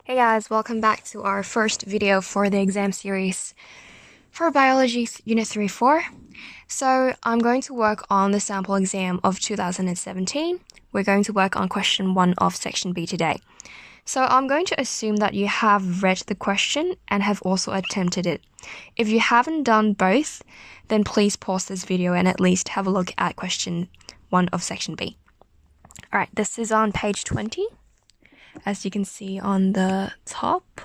Hey guys, welcome back to our first video for the exam series for Biology Unit 3-4. So I'm going to work on the sample exam of 2017. We're going to work on question 1 of section B today. So I'm going to assume that you have read the question and have also attempted it. If you haven't done both, then please pause this video and at least have a look at question 1 of section B. Alright, this is on page 20. As you can see on the top.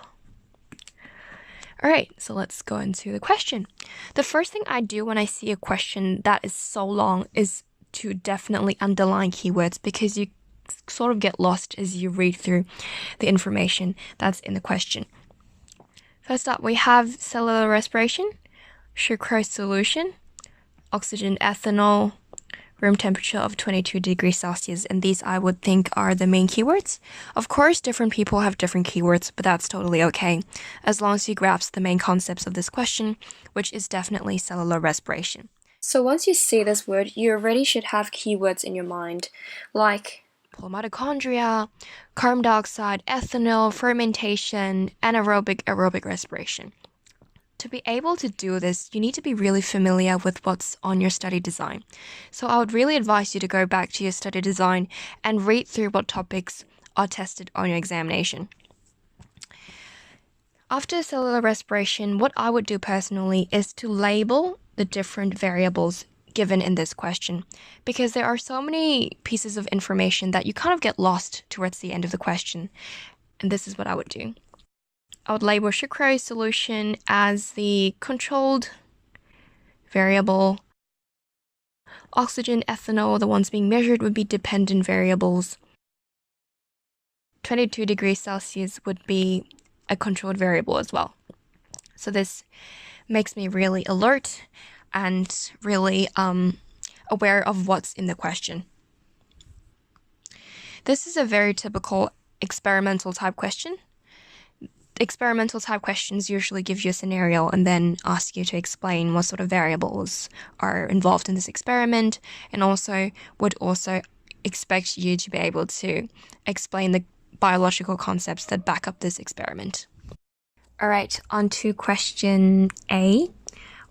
Alright, so let's go into the question. The first thing I do when I see a question that is so long is to definitely underline keywords because you sort of get lost as you read through the information that's in the question. First up, we have cellular respiration, sucrose solution, oxygen ethanol, room temperature of 22 degrees Celsius, and these I would think are the main keywords. Of course, different people have different keywords, but that's totally okay, as long as you grasp the main concepts of this question, which is definitely cellular respiration. So once you see this word, you already should have keywords in your mind, like mitochondria, carbon dioxide, ethanol, fermentation, anaerobic, aerobic respiration. To be able to do this, you need to be really familiar with what's on your study design. So I would really advise you to go back to your study design and read through what topics are tested on your examination. After cellular respiration, what I would do personally is to label the different variables given in this question, because there are so many pieces of information that you kind of get lost towards the end of the question. And this is what I would do. I would label sucrose solution as the controlled variable. Oxygen, ethanol, the ones being measured, would be dependent variables. 22 degrees Celsius would be a controlled variable as well. So this makes me really alert and really aware of what's in the question. This is a very typical experimental type question. Experimental type questions usually give you a scenario and then ask you to explain what sort of variables are involved in this experiment, and also would also expect you to be able to explain the biological concepts that back up this experiment. Alright, on to question A.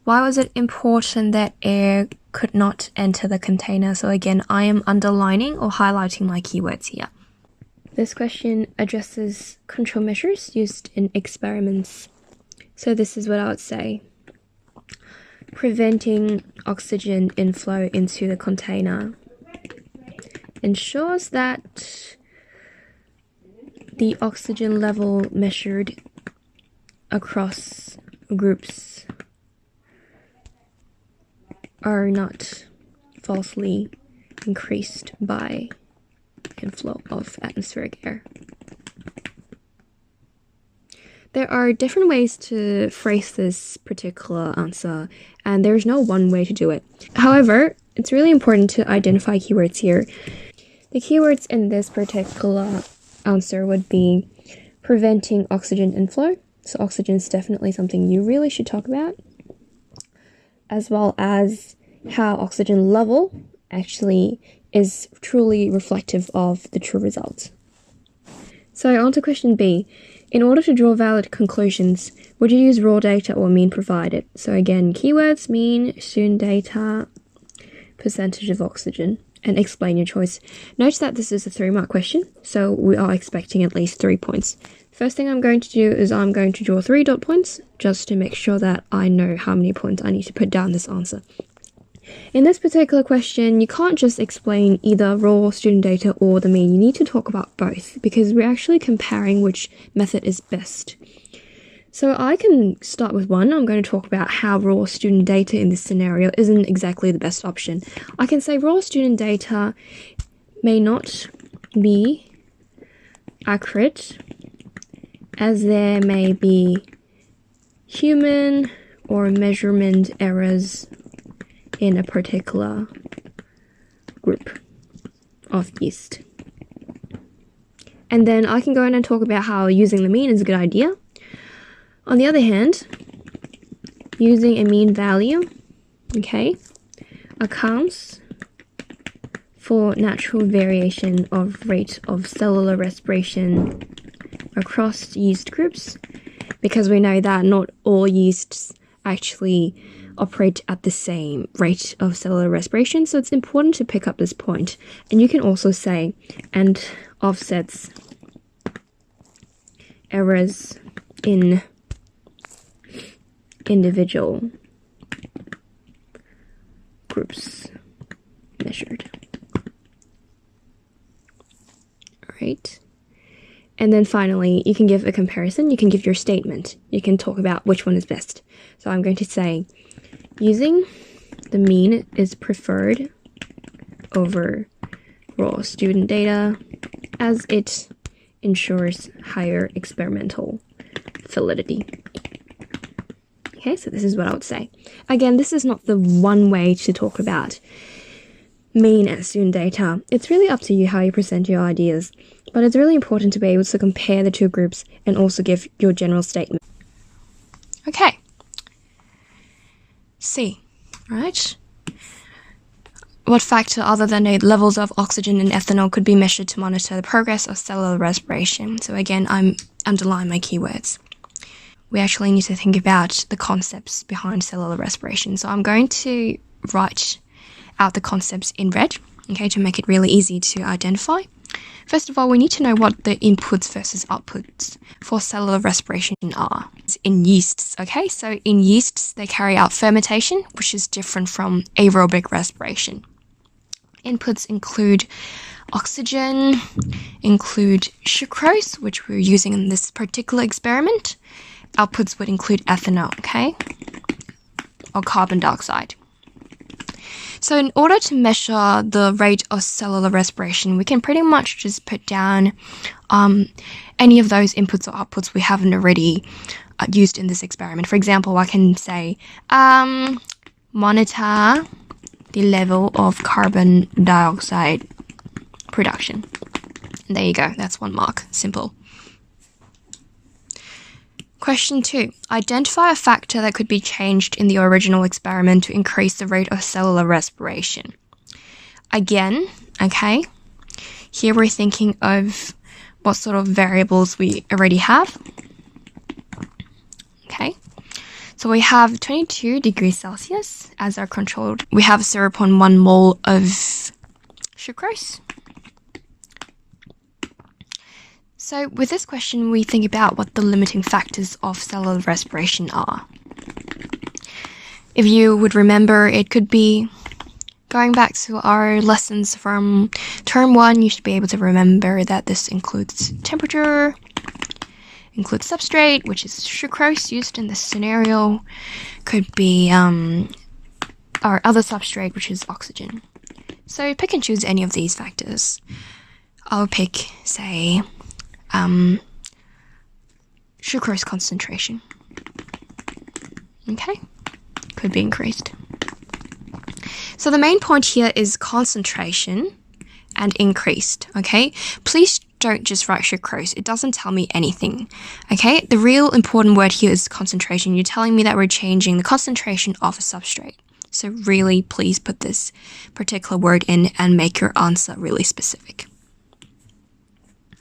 Why was it important that air could not enter the container? So again, I am underlining or highlighting my keywords here. This question addresses control measures used in experiments. So this is what I would say. Preventing oxygen inflow into the container ensures that the oxygen level measured across groups are not falsely increased by inflow of atmospheric air. There are different ways to phrase this particular answer, and there's no one way to do it. However, it's really important to identify keywords here. The keywords in this particular answer would be preventing oxygen inflow. So oxygen is definitely something you really should talk about, as well as how oxygen level actually is truly reflective of the true results. So on to question B. In order to draw valid conclusions, would you use raw data or mean provided? So again, keywords, mean, student data, percentage of oxygen, and explain your choice. Note that this is a 3-mark question, so we are expecting at least 3 points. First thing I'm going to do is I'm going to draw 3 dot points, just to make sure that I know how many points I need to put down this answer. In this particular question, you can't just explain either raw student data or the mean. You need to talk about both because we're actually comparing which method is best. So I can start with one. I'm going to talk about how raw student data in this scenario isn't exactly the best option. I can say raw student data may not be accurate as there may be human or measurement errors in a particular group of yeast. And then I can go in and talk about how using the mean is a good idea. On the other hand, using a mean value, accounts for natural variation of rate of cellular respiration across yeast groups, because we know that not all yeasts actually operate at the same rate of cellular respiration, so it's important to pick up this point. And you can also say, and offsets errors in individual groups measured. Alright. And then finally, you can give a comparison, you can give your statement, you can talk about which one is best. So I'm going to say, using the mean is preferred over raw student data as it ensures higher experimental validity. Okay, so this is what I would say. Again, this is not the one way to talk about mean and student data. It's really up to you how you present your ideas, but it's really important to be able to compare the two groups and also give your general statement. Okay. C, right? What factor other than the levels of oxygen in ethanol could be measured to monitor the progress of cellular respiration? So again, I'm underlining my keywords. We actually need to think about the concepts behind cellular respiration. So I'm going to write out the concepts in red, okay, to make it really easy to identify. First of all, we need to know what the inputs versus outputs for cellular respiration are. It's in yeasts, okay? So in yeasts, they carry out fermentation, which is different from aerobic respiration. Inputs include oxygen, include sucrose, which we're using in this particular experiment. Outputs would include ethanol, okay? Or carbon dioxide. So in order to measure the rate of cellular respiration, we can pretty much just put down any of those inputs or outputs we haven't already used in this experiment. For example, I can say, monitor the level of carbon dioxide production. And there you go, that's 1 mark, simple. Question 2. Identify a factor that could be changed in the original experiment to increase the rate of cellular respiration. Again, okay, here we're thinking of what sort of variables we already have. Okay, so we have 22 degrees Celsius as our control. We have 0.1 mole of sucrose. So with this question, we think about what the limiting factors of cellular respiration are. If you would remember, it could be going back to our lessons from term 1, you should be able to remember that this includes temperature, includes substrate, which is sucrose used in this scenario, could be our other substrate, which is oxygen. So pick and choose any of these factors. I'll pick, say, sucrose concentration. Okay, could be increased. So the main point here is concentration and increased, okay? Please don't just write sucrose. It doesn't tell me anything, okay? The real important word here is concentration. You're telling me that we're changing the concentration of a substrate. So really, please put this particular word in and make your answer really specific.